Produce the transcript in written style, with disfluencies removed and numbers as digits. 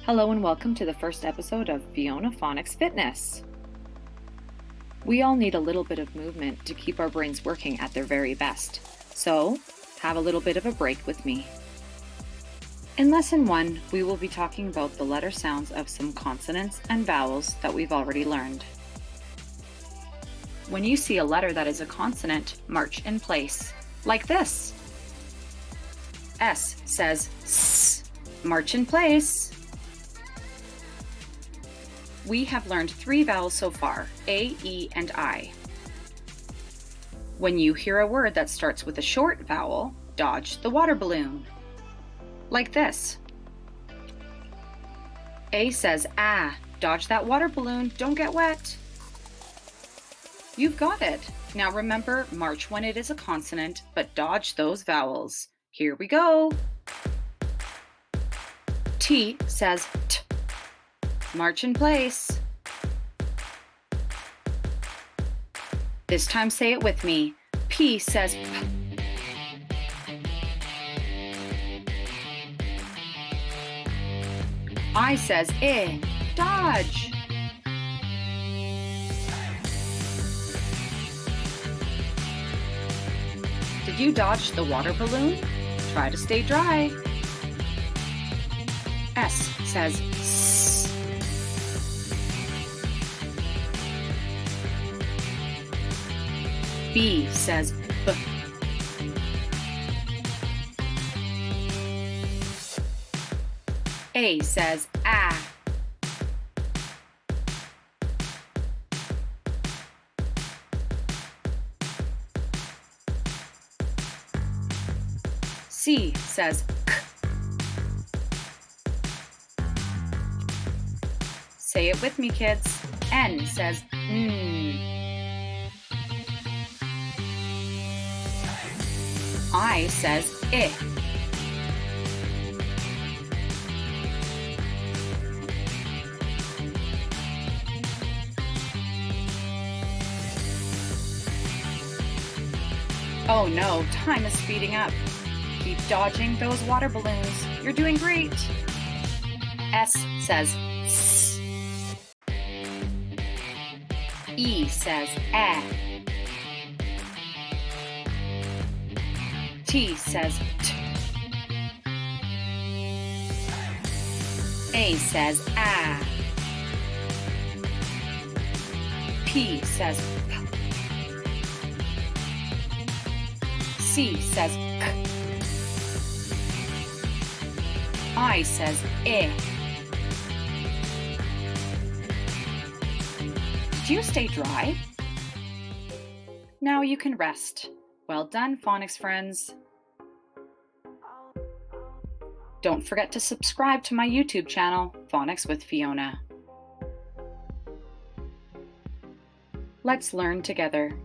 Hello and welcome to the first episode of Fiona Phonics Fitness. We all need a little bit of movement to keep our brains working at their very best. So, have a little bit of a break with me. In Lesson 1, we will be talking about the letter sounds of some consonants and vowels that we've already learned. When you see a letter that is a consonant, march in place, like this. S says S, march in place. We have learned 3 vowels so far, A, E, and I. When you hear a word that starts with a short vowel, dodge the water balloon. Like this. A says ah, dodge that water balloon, don't get wet. You've got it. Now remember, march when it is a consonant, but dodge those vowels. Here we go. T says T. March in place. This time say it with me. P says P. I says I. Dodge. Did you dodge the water balloon? Try to stay dry. S says S. B says B. A says ah. C says K. Say it with me, kids. N says N. I says I. Oh no, time is speeding up. Keep dodging those water balloons. You're doing great. S says S. E says eh. T says T. A says ah. P says P. C says K. I says I. Did you stay dry? Now you can rest. Well done, phonics friends. Don't forget to subscribe to my YouTube channel, Phonics with Fiona. Let's learn together.